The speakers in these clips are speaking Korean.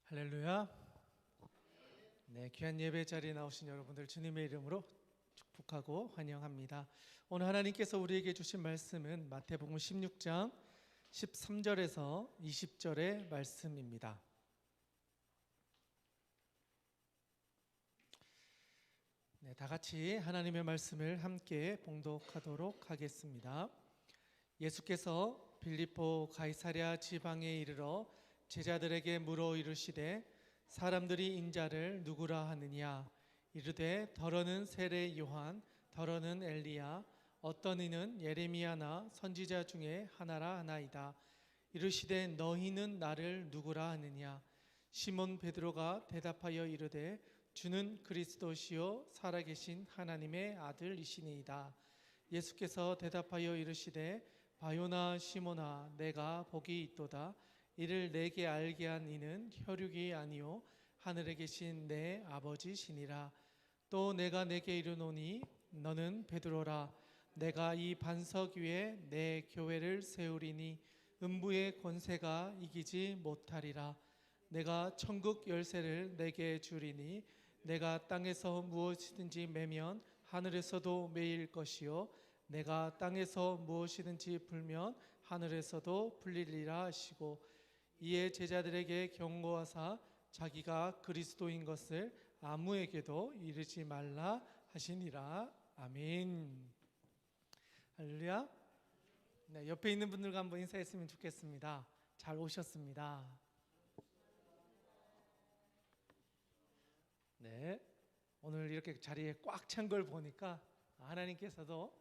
할렐루야. 네, 귀한 예배 자리에 나오신 여러분들 주님의 이름으로 축복하고 환영합니다. 오늘 하나님께서 우리에게 주신 말씀은 마태복음 16장 13절에서 20절의 말씀입니다. 네, 다 같이 하나님의 말씀을 함께 봉독하도록 하겠습니다. 예수께서 빌립보 가이사랴 지방에 이르러 제자들에게 물어 이르시되 사람들이 인자를 누구라 하느냐. 이르되 더러는 세례 요한, 더러는 엘리야, 어떤 이는 예레미야나 선지자 중에 하나라 하나이다. 이르시되 너희는 나를 누구라 하느냐. 시몬 베드로가 대답하여 이르되 주는 그리스도시요 살아계신 하나님의 아들이시니이다. 예수께서 대답하여 이르시되 바요나 시몬아, 내가 복이 있도다. 이를 내게 알게 한 이는 혈육이 아니요 하늘에 계신 내 아버지시니라. 또 내가 내게 이르노니 너는 베드로라. 내가 이 반석 위에 내 교회를 세우리니 음부의 권세가 이기지 못하리라. 내가 천국 열쇠를 내게 주리니 내가 땅에서 무엇이든지 매면 하늘에서도 매일 것이요 내가 땅에서 무엇이든지 풀면 하늘에서도 풀리리라 하시고, 이에 제자들에게 경고하사 자기가 그리스도인 것을 아무에게도 이르지 말라 하시니라. 아멘. 할렐루야. 네, 옆에 있는 분들과 한번 인사했으면 좋겠습니다. 잘 오셨습니다. 네, 오늘 이렇게 자리에 꽉 찬 걸 보니까 하나님께서도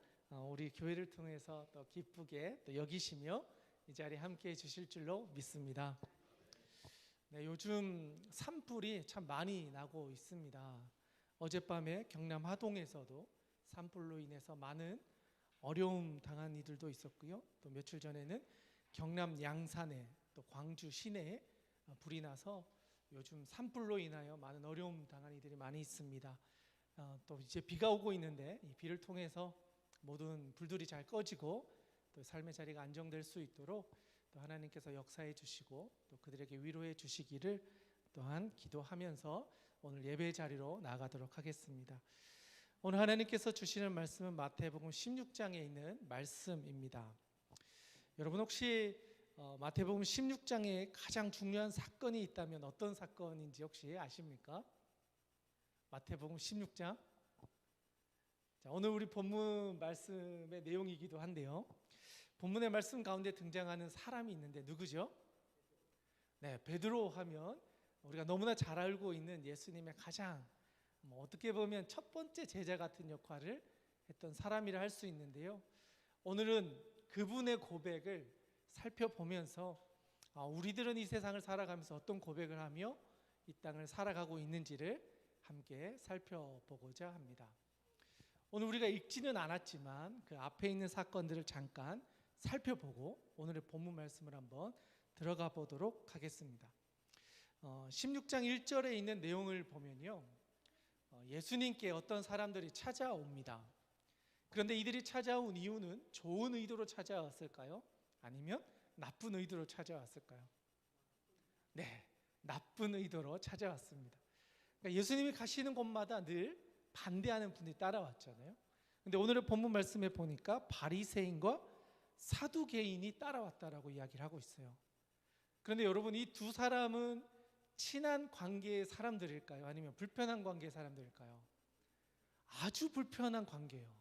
우리 교회를 통해서 또 기쁘게 또 여기시며 이 자리에 함께 해주실 줄로 믿습니다. 네, 요즘 산불이 참 많이 나고 있습니다. 어젯밤에 경남 하동에서도 산불로 인해서 많은 어려움 당한 이들도 있었고요. 또 며칠 전에는 경남 양산에 또 광주 시내에 불이 나서 요즘 산불로 인하여 많은 어려움 당한 이들이 많이 있습니다. 또 이제 비가 오고 있는데 이 비를 통해서 모든 불들이 잘 꺼지고 또 삶의 자리가 안정될 수 있도록 또 하나님께서 역사해 주시고 또 그들에게 위로해 주시기를 또한 기도하면서 오늘 예배 자리로 나가도록 하겠습니다. 오늘 하나님께서 주시는 말씀은 마태복음 16장에 있는 말씀입니다. 여러분 혹시 마태복음 16장에 가장 중요한 사건이 있다면 어떤 사건인지 혹시 아십니까? 마태복음 16장. 자, 오늘 우리 본문 말씀의 내용이기도 한데요. 본문의 말씀 가운데 등장하는 사람이 있는데 누구죠? 네, 베드로 하면 우리가 너무나 잘 알고 있는 예수님의 가장 어떻게 보면 첫 번째 제자 같은 역할을 했던 사람이라 할 수 있는데요. 오늘은 그분의 고백을 살펴보면서 우리들은 이 세상을 살아가면서 어떤 고백을 하며 이 땅을 살아가고 있는지를 함께 살펴보고자 합니다. 오늘 우리가 읽지는 않았지만 그 앞에 있는 사건들을 잠깐 살펴보고 오늘의 본문 말씀을 한번 들어가 보도록 하겠습니다. 16장 1절에 있는 내용을 보면요, 예수님께 어떤 사람들이 찾아옵니다. 그런데 이들이 찾아온 이유는 좋은 의도로 찾아왔을까요? 아니면 나쁜 의도로 찾아왔을까요? 네, 나쁜 의도로 찾아왔습니다. 그러니까 예수님이 가시는 곳마다 늘 반대하는 분들이 따라왔잖아요. 근데 오늘의 본문 말씀에 보니까 바리새인과 사두개인이 따라왔다라고 이야기를 하고 있어요. 그런데 여러분, 이 두 사람은 친한 관계의 사람들일까요? 아니면 불편한 관계의 사람들일까요? 아주 불편한 관계예요.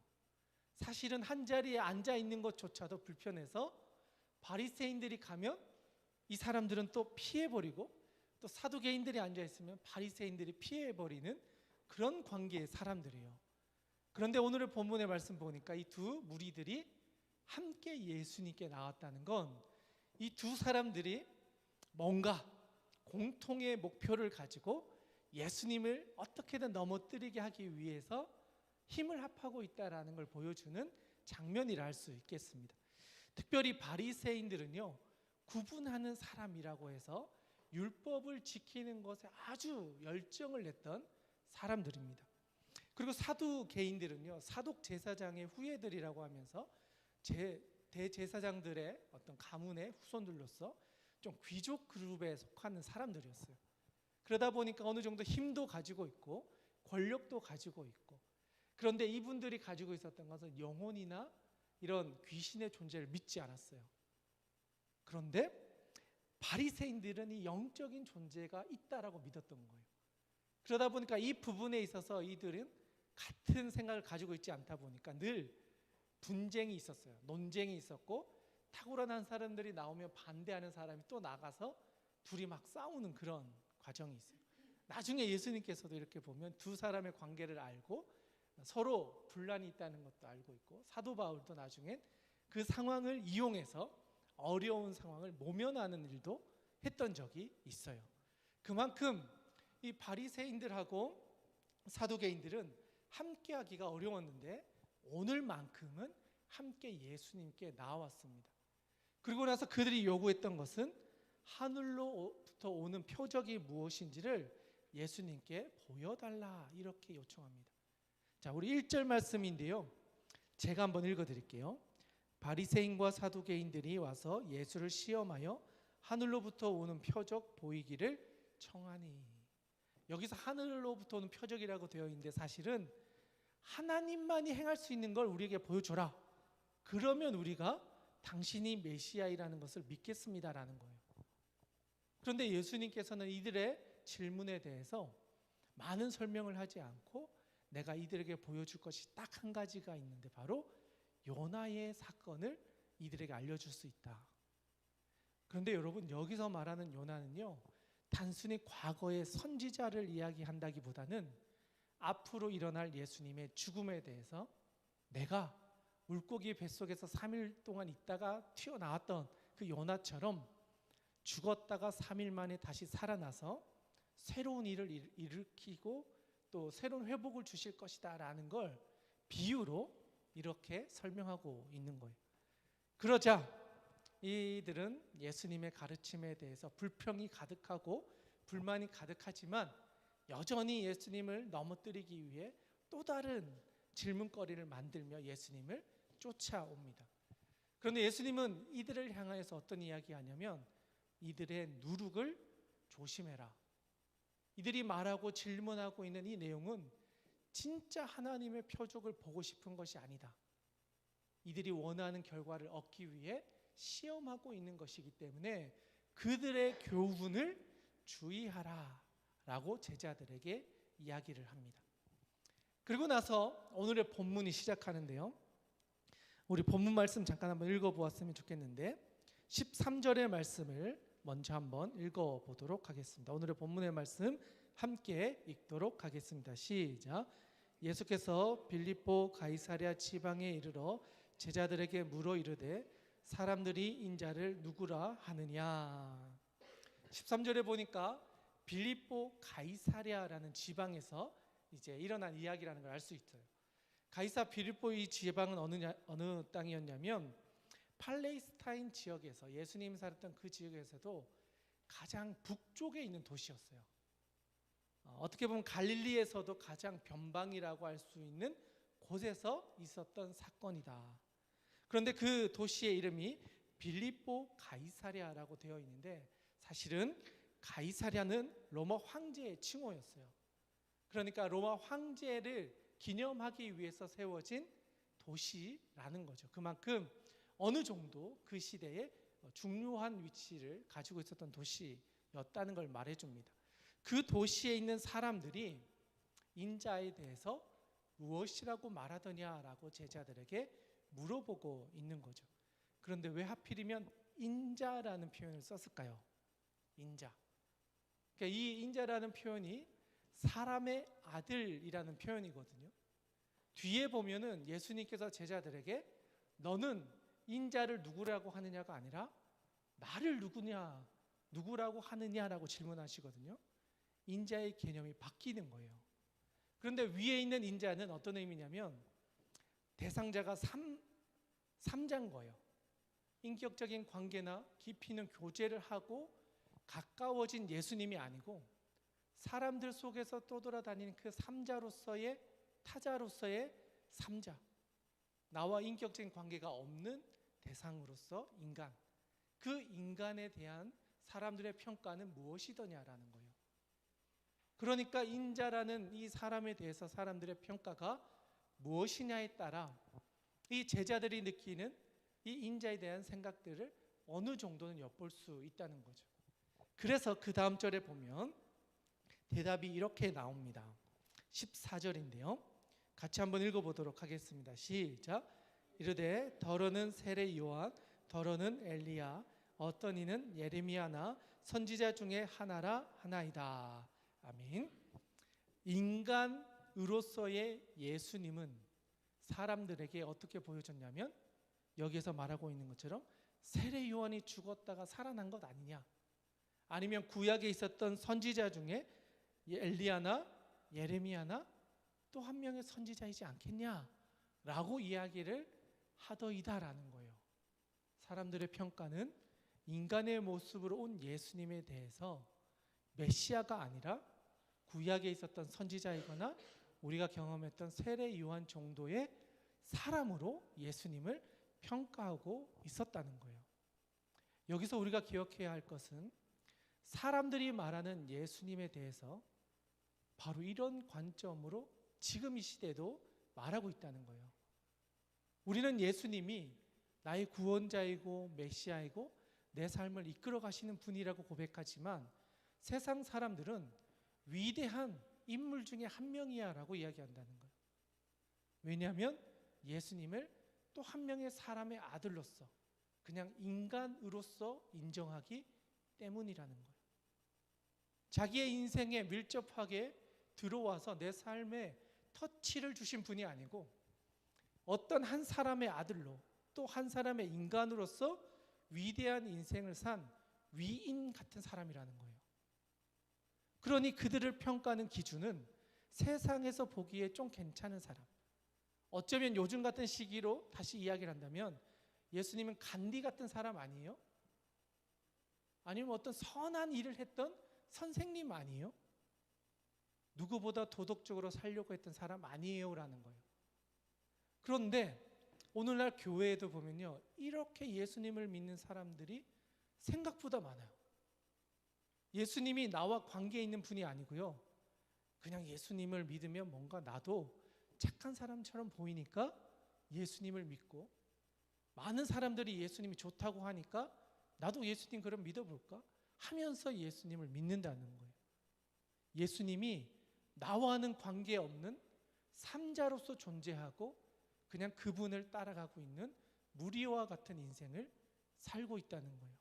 사실은 한 자리에 앉아 있는 것조차도 불편해서 바리새인들이 가면 이 사람들은 또 피해버리고, 또 사두개인들이 앉아 있으면 바리새인들이 피해버리는 그런 관계의 사람들이에요. 그런데 오늘의 본문의 말씀 보니까 이 두 무리들이 함께 예수님께 나왔다는 건 이 두 사람들이 뭔가 공통의 목표를 가지고 예수님을 어떻게든 넘어뜨리게 하기 위해서 힘을 합하고 있다는 걸 보여주는 장면이라 할 수 있겠습니다. 특별히 바리새인들은요, 구분하는 사람이라고 해서 율법을 지키는 것에 아주 열정을 냈던 사람들입니다. 그리고 사두개인들은요, 사독 제사장의 후예들이라고 하면서 대제사장들의 어떤 가문의 후손들로서 좀 귀족 그룹에 속하는 사람들이었어요. 그러다 보니까 어느 정도 힘도 가지고 있고 권력도 가지고 있고, 그런데 이분들이 가지고 있었던 것은 영혼이나 이런 귀신의 존재를 믿지 않았어요. 그런데 바리새인들은 이 영적인 존재가 있다라고 믿었던 거예요. 그러다 보니까 이 부분에 있어서 이들은 같은 생각을 가지고 있지 않다 보니까 늘 분쟁이 있었어요. 논쟁이 있었고, 탁월한 사람들이 나오면 반대하는 사람이 또 나가서 둘이 막 싸우는 그런 과정이 있어요. 나중에 예수님께서도 이렇게 보면 두 사람의 관계를 알고 서로 분란이 있다는 것도 알고 있고, 사도 바울도 나중엔 그 상황을 이용해서 어려운 상황을 모면하는 일도 했던 적이 있어요. 그만큼 이 바리새인들하고 사두개인들은 함께하기가 어려웠는데 오늘만큼은 함께 예수님께 나왔습니다. 그리고 나서 그들이 요구했던 것은 하늘로부터 오는 표적이 무엇인지를 예수님께 보여달라, 이렇게 요청합니다. 자, 우리 1절 말씀인데요, 제가 한번 읽어드릴게요. 바리새인과 사두개인들이 와서 예수를 시험하여 하늘로부터 오는 표적 보이기를 청하니. 여기서 하늘로부터 오는 표적이라고 되어 있는데 사실은 하나님만이 행할 수 있는 걸 우리에게 보여줘라, 그러면 우리가 당신이 메시아이라는 것을 믿겠습니다라는 거예요. 그런데 예수님께서는 이들의 질문에 대해서 많은 설명을 하지 않고 내가 이들에게 보여줄 것이 딱 한 가지가 있는데, 바로 요나의 사건을 이들에게 알려줄 수 있다. 그런데 여러분, 여기서 말하는 요나는요, 단순히 과거의 선지자를 이야기한다기보다는 앞으로 일어날 예수님의 죽음에 대해서, 내가 물고기 뱃속에서 3일 동안 있다가 튀어나왔던 그 요나처럼 죽었다가 3일 만에 다시 살아나서 새로운 일을 일으키고 또 새로운 회복을 주실 것이다 라는 걸 비유로 이렇게 설명하고 있는 거예요. 그러자 이들은 예수님의 가르침에 대해서 불평이 가득하고 불만이 가득하지만 여전히 예수님을 넘어뜨리기 위해 또 다른 질문거리를 만들며 예수님을 쫓아옵니다. 그런데 예수님은 이들을 향하여서 어떤 이야기하냐면, 이들의 누룩을 조심해라. 이들이 말하고 질문하고 있는 이 내용은 진짜 하나님의 표적을 보고 싶은 것이 아니다. 이들이 원하는 결과를 얻기 위해 시험하고 있는 것이기 때문에 그들의 교훈을 주의하라 라고 제자들에게 이야기를 합니다. 그리고 나서 오늘의 본문이 시작하는데요, 우리 본문 말씀 잠깐 한번 읽어보았으면 좋겠는데 13절의 말씀을 먼저 한번 읽어보도록 하겠습니다. 오늘의 본문의 말씀 함께 읽도록 하겠습니다. 시작. 예수께서 빌립보 가이사랴 지방에 이르러 제자들에게 물어 이르되 사람들이 인자를 누구라 하느냐. 13절에 보니까 빌립보 가이사랴라는 지방에서 이제 일어난 이야기라는 걸 알 수 있어요. 가이사 빌립보 이 지방은 어느 땅이었냐면 팔레스타인 지역에서, 예수님이 살았던 그 지역에서도 가장 북쪽에 있는 도시였어요. 어떻게 보면 갈릴리에서도 가장 변방이라고 할 수 있는 곳에서 있었던 사건이다. 그런데 그 도시의 이름이 빌립보 가이사랴라고 되어 있는데, 사실은 가이사랴는 로마 황제의 칭호였어요. 그러니까 로마 황제를 기념하기 위해서 세워진 도시라는 거죠. 그만큼 어느 정도 그 시대에 중요한 위치를 가지고 있었던 도시였다는 걸 말해줍니다. 그 도시에 있는 사람들이 인자에 대해서 무엇이라고 말하더냐라고 제자들에게 물어보고 있는 거죠. 그런데 왜 하필이면 인자라는 표현을 썼을까요? 인자. 그러니까 이 인자라는 표현이 사람의 아들이라는 표현이거든요. 뒤에 보면은 예수님께서 제자들에게 너는 인자를 누구라고 하느냐가 아니라 나를 누구라고 하느냐라고 질문하시거든요. 인자의 개념이 바뀌는 거예요. 그런데 위에 있는 인자는 어떤 의미냐면 대상자가 삼자인 거예요. 인격적인 관계나 깊이 있는 교제를 하고 가까워진 예수님이 아니고 사람들 속에서 떠돌아다니는 그 삼자로서의, 타자로서의 삼자, 나와 인격적인 관계가 없는 대상으로서 인간, 그 인간에 대한 사람들의 평가는 무엇이더냐라는 거예요. 그러니까 인자라는 이 사람에 대해서 사람들의 평가가 무엇이냐에 따라 이 제자들이 느끼는 이 인자에 대한 생각들을 어느 정도는 엿볼 수 있다는 거죠. 그래서 그 다음 절에 보면 대답이 이렇게 나옵니다. 14절인데요. 같이 한번 읽어보도록 하겠습니다. 시작. 이르되 더러는 세례 요한, 더러는 엘리야, 어떤 이는 예레미야나 선지자 중에 하나라 하나이다. 아멘. 인간으로서의 예수님은 사람들에게 어떻게 보여졌냐면 여기에서 말하고 있는 것처럼 세례 요한이 죽었다가 살아난 것 아니냐, 아니면 구약에 있었던 선지자 중에 엘리야나 예레미야나 또 한 명의 선지자이지 않겠냐라고 이야기를 하더이다라는 거예요. 사람들의 평가는 인간의 모습으로 온 예수님에 대해서 메시아가 아니라 구약에 있었던 선지자이거나 우리가 경험했던 세례 요한 정도의 사람으로 예수님을 평가하고 있었다는 거예요. 여기서 우리가 기억해야 할 것은 사람들이 말하는 예수님에 대해서 바로 이런 관점으로 지금 이 시대도 말하고 있다는 거예요. 우리는 예수님이 나의 구원자이고 메시아이고 내 삶을 이끌어 가시는 분이라고 고백하지만 세상 사람들은 위대한 인물 중에 한 명이야 라고 이야기한다는 거예요. 왜냐하면 예수님을 또 한 명의 사람의 아들로서 그냥 인간으로서 인정하기 때문이라는 거예요. 자기의 인생에 밀접하게 들어와서 내 삶에 터치를 주신 분이 아니고 어떤 한 사람의 아들로 또 한 사람의 인간으로서 위대한 인생을 산 위인 같은 사람이라는 거예요. 그러니 그들을 평가하는 기준은 세상에서 보기에 좀 괜찮은 사람, 어쩌면 요즘 같은 시기로 다시 이야기를 한다면 예수님은 간디 같은 사람 아니에요? 아니면 어떤 선한 일을 했던 선생님 아니에요? 누구보다 도덕적으로 살려고 했던 사람 아니에요? 라는 거예요. 그런데 오늘날 교회에도 보면요, 이렇게 예수님을 믿는 사람들이 생각보다 많아요. 예수님이 나와 관계에 있는 분이 아니고요, 그냥 예수님을 믿으면 뭔가 나도 착한 사람처럼 보이니까 예수님을 믿고, 많은 사람들이 예수님이 좋다고 하니까 나도 예수님 그럼 믿어볼까 하면서 예수님을 믿는다는 거예요. 예수님이 나와는 관계없는 삼자로서 존재하고 그냥 그분을 따라가고 있는 무리와 같은 인생을 살고 있다는 거예요.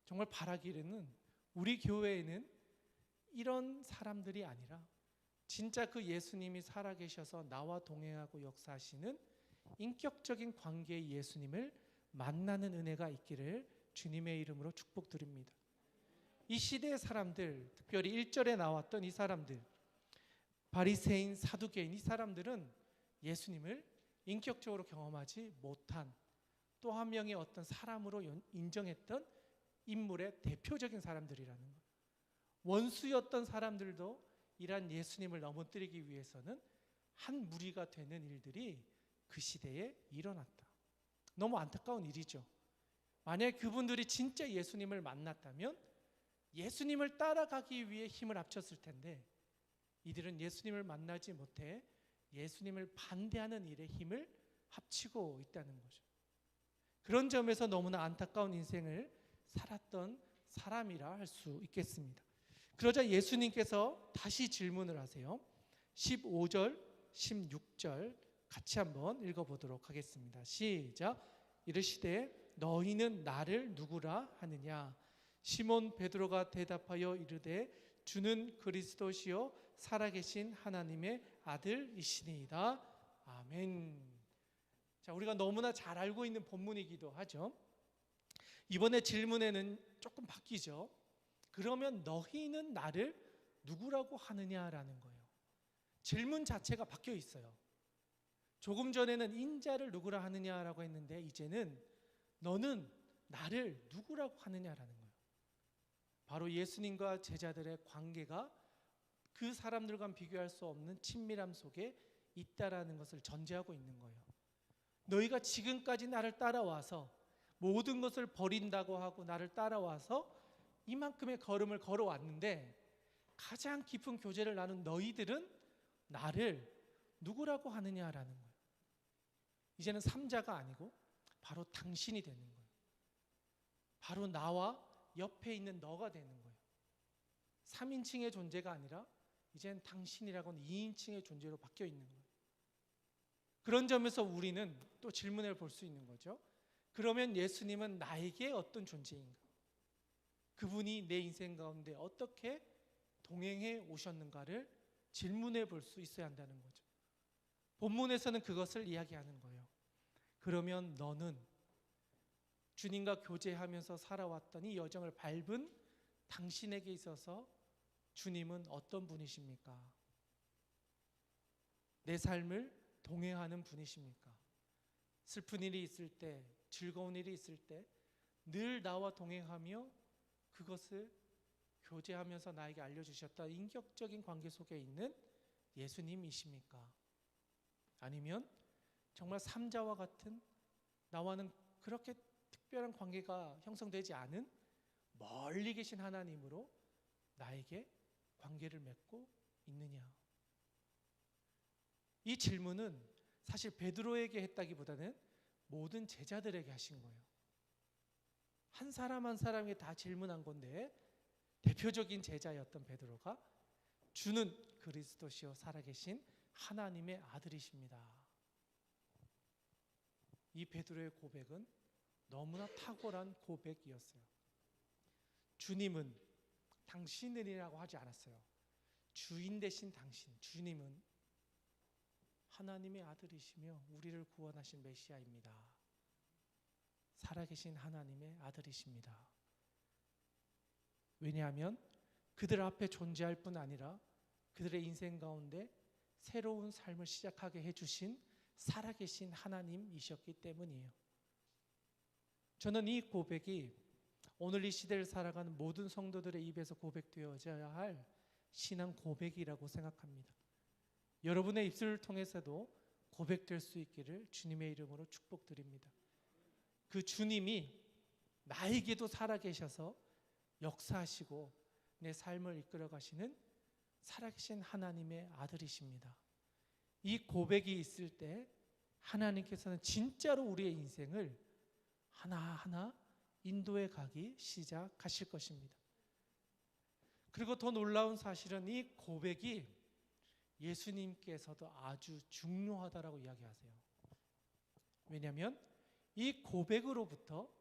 정말 바라기는 우리 교회에는 이런 사람들이 아니라 진짜 그 예수님이 살아계셔서 나와 동행하고 역사하시는 인격적인 관계의 예수님을 만나는 은혜가 있기를 주님의 이름으로 축복드립니다. 이 시대의 사람들, 특별히 1절에 나왔던 이 사람들, 바리새인, 사두개인, 이 사람들은 예수님을 인격적으로 경험하지 못한 또 한 명의 어떤 사람으로 인정했던 인물의 대표적인 사람들이라는 거예요. 원수였던 사람들도 이러한 예수님을 넘어뜨리기 위해서는 한 무리가 되는 일들이 그 시대에 일어났다. 너무 안타까운 일이죠. 만약에 그분들이 진짜 예수님을 만났다면 예수님을 따라가기 위해 힘을 합쳤을 텐데 이들은 예수님을 만나지 못해 예수님을 반대하는 일에 힘을 합치고 있다는 거죠. 그런 점에서 너무나 안타까운 인생을 살았던 사람이라 할 수 있겠습니다. 그러자 예수님께서 다시 질문을 하세요. 15절, 16절 같이 한번 읽어보도록 하겠습니다. 시작. 이르시되 너희는 나를 누구라 하느냐? 시몬 베드로가 대답하여 이르되 주는 그리스도시요 살아계신 하나님의 아들이시니이다. 아멘. 자, 우리가 너무나 잘 알고 있는 본문이기도 하죠. 이번에 질문에는 조금 바뀌죠. 그러면 너희는 나를 누구라고 하느냐라는 거예요. 질문 자체가 바뀌어 있어요. 조금 전에는 인자를 누구라 하느냐라고 했는데 이제는 너는 나를 누구라고 하느냐라는 거예요. 바로 예수님과 제자들의 관계가 그 사람들과 비교할 수 없는 친밀함 속에 있다라는 것을 전제하고 있는 거예요. 너희가 지금까지 나를 따라와서 모든 것을 버린다고 하고 나를 따라와서 이만큼의 걸음을 걸어왔는데 가장 깊은 교제를 나눈 너희들은 나를 누구라고 하느냐라는 거예요. 이제는 삼자가 아니고 바로 당신이 되는 거예요. 바로 나와 옆에 있는 너가 되는 거예요. 3인칭의 존재가 아니라 이제는 당신이라고는 2인칭의 존재로 바뀌어 있는 거예요. 그런 점에서 우리는 또 질문을 볼 수 있는 거죠. 그러면 예수님은 나에게 어떤 존재인가? 그분이 내 인생 가운데 어떻게 동행해 오셨는가를 질문해 볼 수 있어야 한다는 거죠. 본문에서는 그것을 이야기하는 거예요. 그러면 너는 주님과 교제하면서 살아왔던 이 여정을 밟은 당신에게 있어서 주님은 어떤 분이십니까? 내 삶을 동행하는 분이십니까? 슬픈 일이 있을 때, 즐거운 일이 있을 때 늘 나와 동행하며 그것을 교제하면서 나에게 알려주셨다. 인격적인 관계 속에 있는 예수님이십니까? 아니면 정말 삼자와 같은 나와는 그렇게 특별한 관계가 형성되지 않은 멀리 계신 하나님으로 나에게 관계를 맺고 있느냐? 이 질문은 사실 베드로에게 했다기보다는 모든 제자들에게 하신 거예요. 한 사람 한 사람에게 다 질문한 건데 대표적인 제자였던 베드로가 주는 그리스도시요 살아계신 하나님의 아들이십니다. 이 베드로의 고백은 너무나 탁월한 고백이었어요. 주님은 당신은이라고 하지 않았어요. 주인 되신 당신, 주님은 하나님의 아들이시며 우리를 구원하신 메시아입니다. 살아계신 하나님의 아들이십니다. 왜냐하면 그들 앞에 존재할 뿐 아니라 그들의 인생 가운데 새로운 삶을 시작하게 해주신 살아계신 하나님이셨기 때문이에요. 저는 이 고백이 오늘 이 시대를 살아가는 모든 성도들의 입에서 고백되어져야 할 신앙 고백이라고 생각합니다. 여러분의 입술을 통해서도 고백될 수 있기를 주님의 이름으로 축복드립니다. 그 주님이 나에게도 살아계셔서 역사하시고 내 삶을 이끌어 가시는 살아계신 하나님의 아들이십니다. 이 고백이 있을 때 하나님께서는 진짜로 우리의 인생을 하나하나 인도해 가기 시작하실 것입니다. 그리고 더 놀라운 사실은 이 고백이 예수님께서도 아주 중요하다라고 이야기하세요. 왜냐하면 이 고백으로부터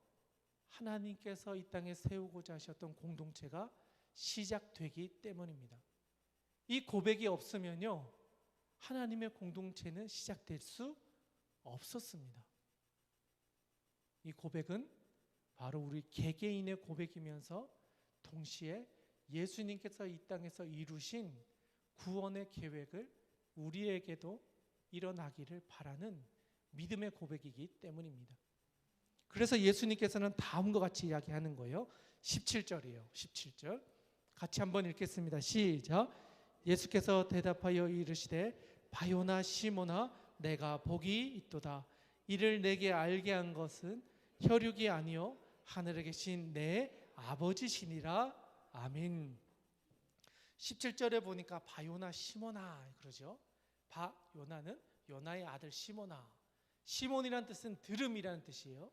하나님께서 이 땅에 세우고자 하셨던 공동체가 시작되기 때문입니다. 이 고백이 없으면요, 하나님의 공동체는 시작될 수 없었습니다. 이 고백은 바로 우리 개개인의 고백이면서 동시에 예수님께서 이 땅에서 이루신 구원의 계획을 우리에게도 일어나기를 바라는 믿음의 고백이기 때문입니다. 그래서 예수님께서는 다음과 같이 이야기하는 거예요. 17절이에요. 17절 같이 한번 읽겠습니다. 시작. 예수께서 대답하여 이르시되 바요나 시몬아 내가 복이 있도다. 이를 내게 알게 한 것은 혈육이 아니요 하늘에 계신 내 아버지시니라. 아멘. 17절에 보니까 바요나 시몬아 그러죠. 바요나는 요나의 아들 시몬아. 시몬이라는 뜻은 들음이라는 뜻이에요.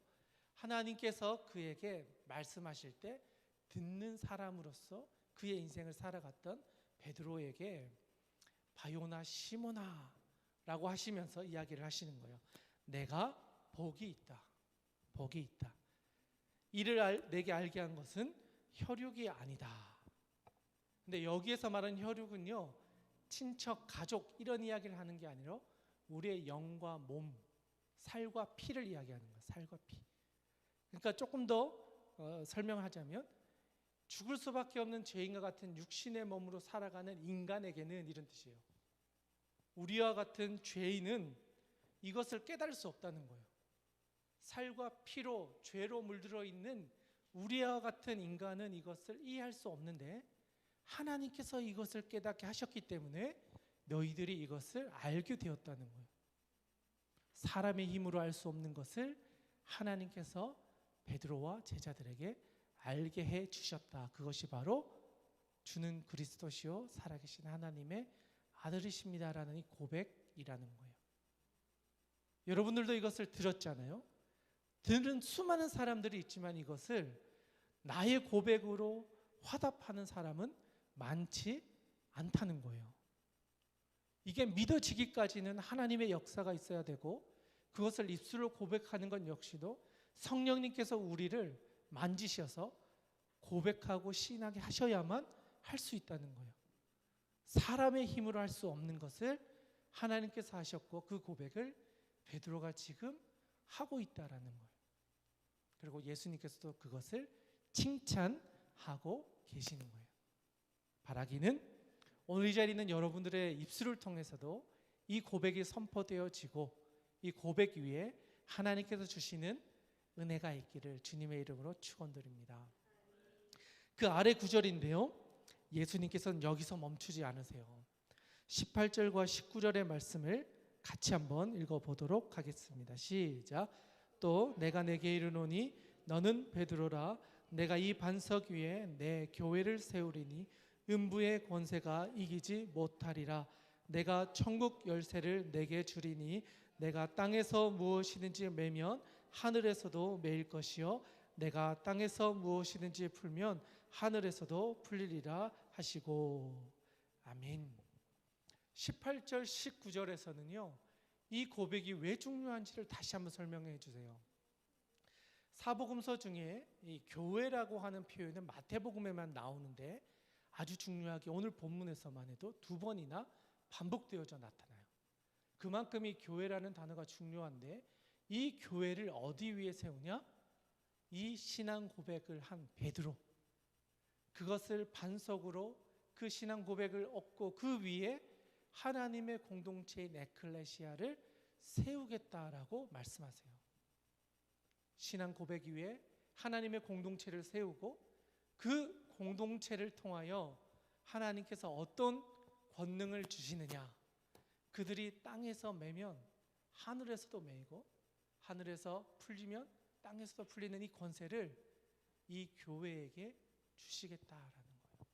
하나님께서 그에게 말씀하실 때 듣는 사람으로서 그의 인생을 살아갔던 베드로에게 바요나 시몬아 라고 하시면서 이야기를 하시는 거예요. 내가 복이 있다. 복이 있다. 이를 내게 알게 한 것은 혈육이 아니다. 근데 여기에서 말하는 혈육은요, 친척, 가족 이런 이야기를 하는 게 아니라 우리의 영과 몸, 살과 피를 이야기하는 거예요. 살과 피. 그러니까 조금 더 설명하자면 죽을 수밖에 없는 죄인과 같은 육신의 몸으로 살아가는 인간에게는 이런 뜻이에요. 우리와 같은 죄인은 이것을 깨달을 수 없다는 거예요. 살과 피로 죄로 물들어 있는 우리와 같은 인간은 이것을 이해할 수 없는데 하나님께서 이것을 깨닫게 하셨기 때문에 너희들이 이것을 알게 되었다는 거예요. 사람의 힘으로 알 수 없는 것을 하나님께서 베드로와 제자들에게 알게 해 주셨다. 그것이 바로 주는 그리스도시요 살아계신 하나님의 아들이십니다라는 이 고백이라는 거예요. 여러분들도 이것을 들었잖아요. 들은 수많은 사람들이 있지만 이것을 나의 고백으로 화답하는 사람은 많지 않다는 거예요. 이게 믿어지기까지는 하나님의 역사가 있어야 되고, 그것을 입술로 고백하는 것 역시도 성령님께서 우리를 만지셔서 고백하고 시인하게 하셔야만 할 수 있다는 거예요. 사람의 힘으로 할 수 없는 것을 하나님께서 하셨고, 그 고백을 베드로가 지금 하고 있다라는 거예요. 그리고 예수님께서도 그것을 칭찬하고 계시는 거예요. 바라기는 오늘 이 자리에 있는 여러분들의 입술을 통해서도 이 고백이 선포되어지고, 이 고백 위에 하나님께서 주시는 은혜가 있기를 주님의 이름으로 축원드립니다. 그 아래 구절인데요, 예수님께서는 여기서 멈추지 않으세요. 18절과 19절의 말씀을 같이 한번 읽어보도록 하겠습니다. 시작. 또 내가 내게 이르노니 너는 베드로라. 내가 이 반석 위에 내 교회를 세우리니 음부의 권세가 이기지 못하리라. 내가 천국 열쇠를 내게 주리니 내가 땅에서 무엇이든지 매면 하늘에서도 매일 것이요 내가 땅에서 무엇이든지 풀면 하늘에서도 풀리리라 하시고. 아멘. 18절 19절에서는요 이 고백이 왜 중요한지를 다시 한번 설명해 주세요. 사복음서 중에 이 교회라고 하는 표현은 마태복음에만 나오는데 아주 중요하게 오늘 본문에서만 해도 2번이나 반복되어져 나타나요. 그만큼 이 교회라는 단어가 중요한데, 이 교회를 어디 위에 세우냐? 이 신앙 고백을 한 베드로, 그것을 반석으로 그 신앙 고백을 얻고 그 위에 하나님의 공동체인 에클레시아를 세우겠다라고 말씀하세요. 신앙 고백 위에 하나님의 공동체를 세우고, 그 공동체를 통하여 하나님께서 어떤 권능을 주시느냐? 그들이 땅에서 매면 하늘에서도 매이고, 하늘에서 풀리면 땅에서도 풀리는 이 권세를 이 교회에게 주시겠다라는 거예요.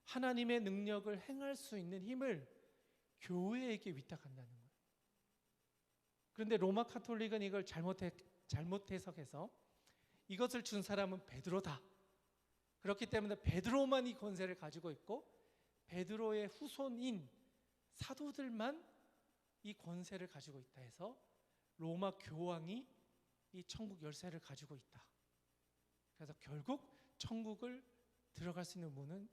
하나님의 능력을 행할 수 있는 힘을 교회에게 위탁한다는 거예요. 그런데 로마 카톨릭은 이걸 잘못 해석해서 이것을 준 사람은 베드로다. 그렇기 때문에 베드로만 이 권세를 가지고 있고 베드로의 후손인 사도들만 이 권세를 가지고 있다 해서 로마 교황이 이 천국 열쇠를 가지고 있다. 그래서 결국 천국을 들어갈 수 있는 문은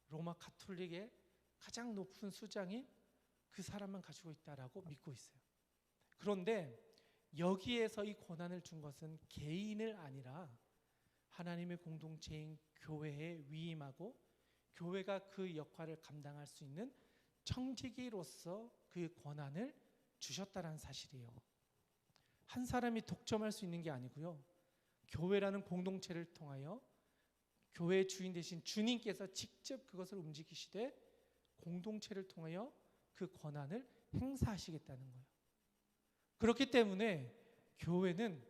로마 카톨릭의 가장 높은 수장인 그 사람만 가지고 있다라고 믿고 있어요. 그런데 여기에서 이 권한을 준 것은 개인을 아니라 하나님의 공동체인 교회에 위임하고 교회가 그 역할을 감당할 수 있는 청지기로서 그 권한을 주셨다는 사실이에요. 한 사람이 독점할 수 있는 게 아니고요, 교회라는 공동체를 통하여 교회의 주인 되신 주님께서 직접 그것을 움직이시되 공동체를 통하여 그 권한을 행사하시겠다는 거예요. 그렇기 때문에 교회는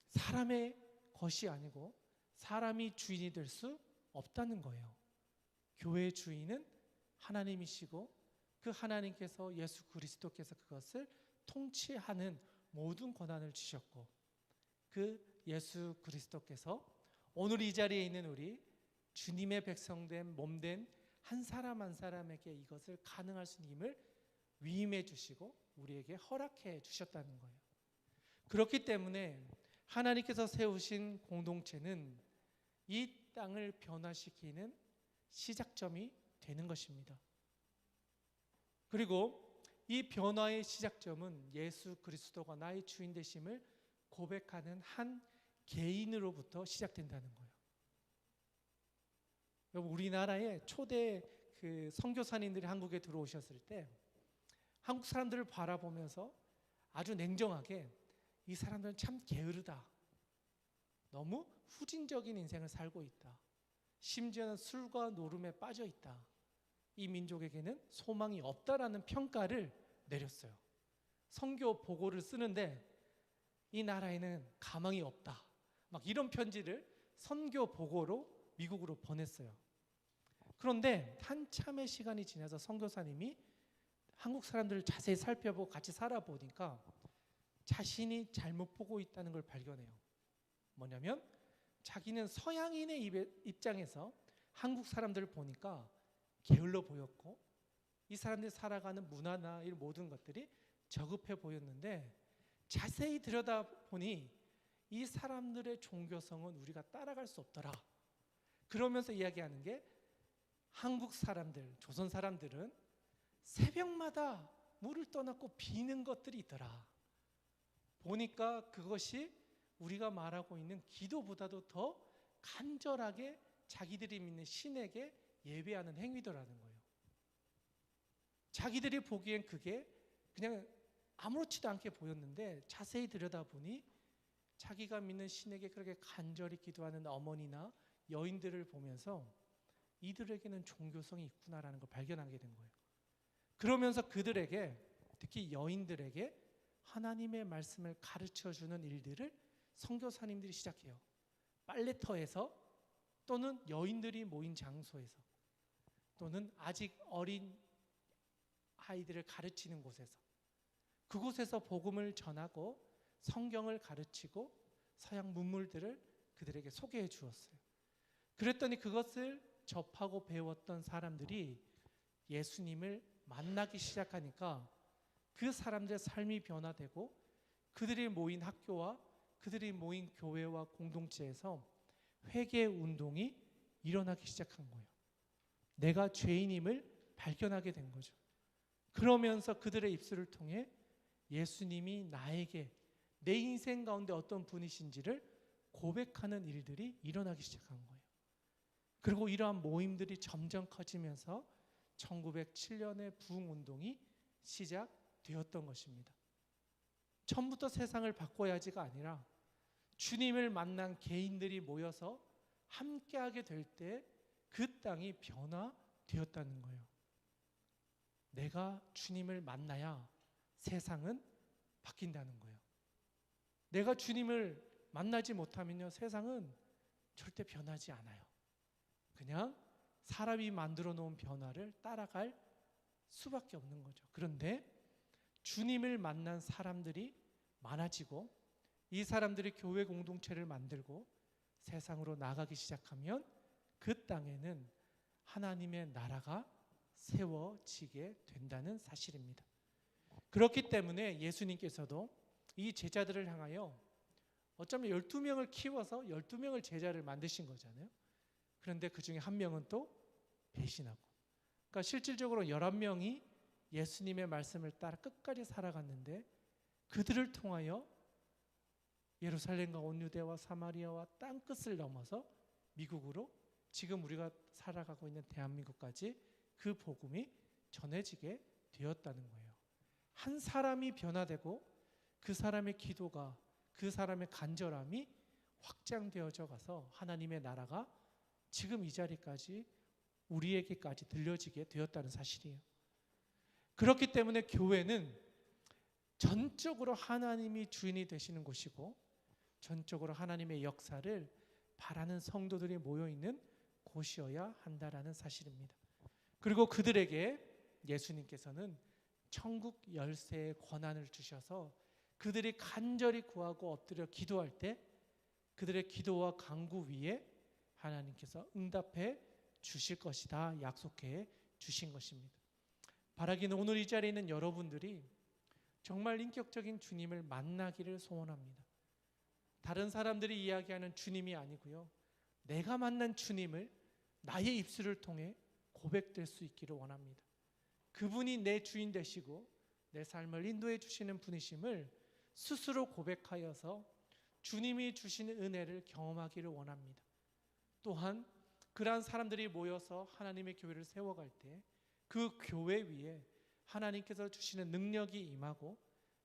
사람의 것이 아니고 사람이 주인이 될 수 없다는 거예요. 교회의 주인은 하나님이시고 그 하나님께서 예수 그리스도께서 그것을 통치하는 모든 권한을 주셨고, 그 예수 그리스도께서 오늘 이 자리에 있는 우리 주님의 백성된 몸된 한 사람 한 사람에게 이것을 가능할 수 있는 힘을 위임해 주시고 우리에게 허락해 주셨다는 거예요. 그렇기 때문에 하나님께서 세우신 공동체는 이 땅을 변화시키는 시작점이 되는 것입니다. 그리고 이 변화의 시작점은 예수 그리스도가 나의 주인 되심을 고백하는 한 개인으로부터 시작된다는 거예요. 여러분, 우리나라의 초대 그 선교사님들이 한국에 들어오셨을 때 한국 사람들을 바라보면서 아주 냉정하게 이 사람들은 참 게으르다, 너무 후진적인 인생을 살고 있다, 심지어는 술과 노름에 빠져 있다, 이 민족에게는 소망이 없다라는 평가를 내렸어요. 선교 보고를 쓰는데 이 나라에는 가망이 없다, 막 이런 편지를 선교 보고로 미국으로 보냈어요. 그런데 한참의 시간이 지나서 선교사님이 한국 사람들을 자세히 살펴보고 같이 살아보니까 자신이 잘못 보고 있다는 걸 발견해요. 뭐냐면 자기는 서양인의 입장에서 한국 사람들을 보니까 게을러 보였고 이 사람들이 살아가는 문화나 이 모든 것들이 저급해 보였는데 자세히 들여다보니 이 사람들의 종교성은 우리가 따라갈 수 없더라. 그러면서 이야기하는 게 한국 사람들, 조선 사람들은 새벽마다 물을 떠났고 비는 것들이 있더라. 보니까 그것이 우리가 말하고 있는 기도보다도 더 간절하게 자기들이 믿는 신에게 예배하는 행위더라는 거예요. 자기들이 보기엔 그게 그냥 아무렇지도 않게 보였는데 자세히 들여다보니 자기가 믿는 신에게 그렇게 간절히 기도하는 어머니나 여인들을 보면서 이들에게는 종교성이 있구나라는 걸 발견하게 된 거예요. 그러면서 그들에게, 특히 여인들에게 하나님의 말씀을 가르쳐주는 일들을 선교사님들이 시작해요. 빨래터에서 또는 여인들이 모인 장소에서 또는 아직 어린 아이들을 가르치는 곳에서 그곳에서 복음을 전하고 성경을 가르치고 서양 문물들을 그들에게 소개해 주었어요. 그랬더니 그것을 접하고 배웠던 사람들이 예수님을 만나기 시작하니까 그 사람들의 삶이 변화되고 그들이 모인 학교와 그들이 모인 교회와 공동체에서 회개 운동이 일어나기 시작한 거예요. 내가 죄인임을 발견하게 된 거죠. 그러면서 그들의 입술을 통해 예수님이 나에게 내 인생 가운데 어떤 분이신지를 고백하는 일들이 일어나기 시작한 거예요. 그리고 이러한 모임들이 점점 커지면서 1907년에 부흥운동이 시작되었던 것입니다. 처음부터 세상을 바꿔야지가 아니라 주님을 만난 개인들이 모여서 함께하게 될 때 그 땅이 변화되었다는 거예요. 내가 주님을 만나야 세상은 바뀐다는 거예요. 내가 주님을 만나지 못하면요, 세상은 절대 변하지 않아요. 그냥 사람이 만들어 놓은 변화를 따라갈 수밖에 없는 거죠. 그런데 주님을 만난 사람들이 많아지고 이 사람들이 교회 공동체를 만들고 세상으로 나가기 시작하면 그 땅에는 하나님의 나라가 세워지게 된다는 사실입니다. 그렇기 때문에 예수님께서도 이 제자들을 향하여 어쩌면 12명을 키워서 12명을 제자를 만드신 거잖아요. 그런데 그 중에 한 명은 또 배신하고, 그러니까 실질적으로 11명이 예수님의 말씀을 따라 끝까지 살아갔는데 그들을 통하여 예루살렘과 온 유대와 사마리아와 땅끝을 넘어서 미국으로 지금 우리가 살아가고 있는 대한민국까지 그 복음이 전해지게 되었다는 거예요. 한 사람이 변화되고 그 사람의 기도가, 그 사람의 간절함이 확장되어져 가서 하나님의 나라가 지금 이 자리까지 우리에게까지 들려지게 되었다는 사실이에요. 그렇기 때문에 교회는 전적으로 하나님이 주인이 되시는 곳이고 전적으로 하나님의 역사를 바라는 성도들이 모여있는 곳이어야 한다라는 사실입니다. 그리고 그들에게 예수님께서는 천국 열쇠의 권한을 주셔서 그들이 간절히 구하고 엎드려 기도할 때 그들의 기도와 간구 위에 하나님께서 응답해 주실 것이다 약속해 주신 것입니다. 바라기는 오늘 이 자리에 있는 여러분들이 정말 인격적인 주님을 만나기를 소원합니다. 다른 사람들이 이야기하는 주님이 아니고요, 내가 만난 주님을 나의 입술을 통해 고백될 수 있기를 원합니다. 그분이 내 주인 되시고 내 삶을 인도해 주시는 분이심을 스스로 고백하여서 주님이 주시는 은혜를 경험하기를 원합니다. 또한 그러한 사람들이 모여서 하나님의 교회를 세워갈 때 그 교회 위에 하나님께서 주시는 능력이 임하고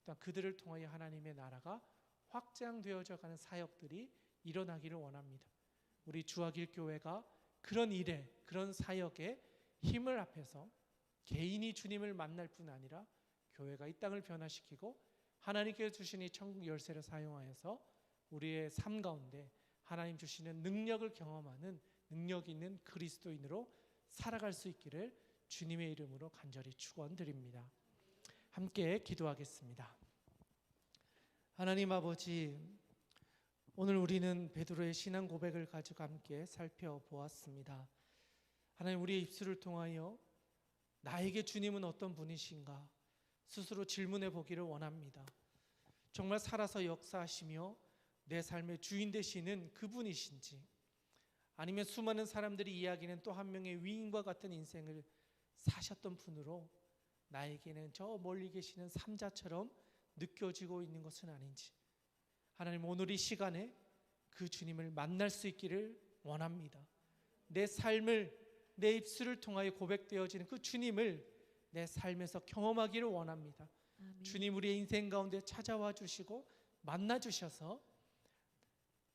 또 그들을 통하여 하나님의 나라가 확장되어져 가는 사역들이 일어나기를 원합니다. 우리 주하길교회가 그런 일에, 그런 사역에 힘을 합해서 개인이 주님을 만날 뿐 아니라 교회가 이 땅을 변화시키고 하나님께서 주신 이 천국 열쇠를 사용하여서 우리의 삶 가운데 하나님 주시는 능력을 경험하는 능력 있는 그리스도인으로 살아갈 수 있기를 주님의 이름으로 간절히 축원드립니다. 함께 기도하겠습니다. 하나님 아버지, 오늘 우리는 베드로의 신앙 고백을 가지고 함께 살펴보았습니다. 하나님, 우리의 입술을 통하여 나에게 주님은 어떤 분이신가 스스로 질문해 보기를 원합니다. 정말 살아서 역사하시며 내 삶의 주인 되시는 그분이신지, 아니면 수많은 사람들이 이야기하는 또 한 명의 위인과 같은 인생을 사셨던 분으로 나에게는 저 멀리 계시는 삼자처럼 느껴지고 있는 것은 아닌지, 하나님, 오늘 이 시간에 그 주님을 만날 수 있기를 원합니다. 내 삶을, 내 입술을 통하여 고백되어지는 그 주님을 내 삶에서 경험하기를 원합니다. 아멘. 주님, 우리의 인생 가운데 찾아와 주시고 만나 주셔서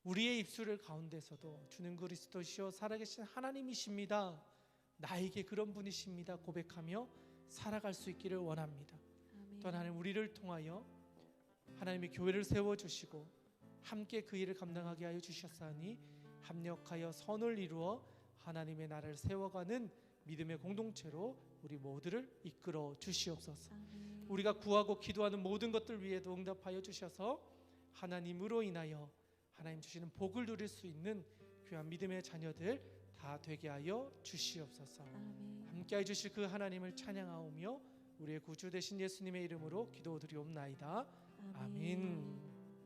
우리의 입술을 가운데서도 주는 그리스도시요 살아계신 하나님이십니다, 나에게 그런 분이십니다 고백하며 살아갈 수 있기를 원합니다. 아멘. 또 하나님, 우리를 통하여 하나님의 교회를 세워주시고 함께 그 일을 감당하게 하여 주셨사니 합력하여 선을 이루어 하나님의 나라를 세워가는 믿음의 공동체로 우리 모두를 이끌어 주시옵소서. 아멘. 우리가 구하고 기도하는 모든 것들 위에도 응답하여 주셔서 하나님으로 인하여 하나님 주시는 복을 누릴 수 있는 귀한 믿음의 자녀들 다 되게 하여 주시옵소서. 아멘. 함께해 주실 그 하나님을 찬양하오며 우리의 구주 되신 예수님의 이름으로 기도드리옵나이다. 아멘.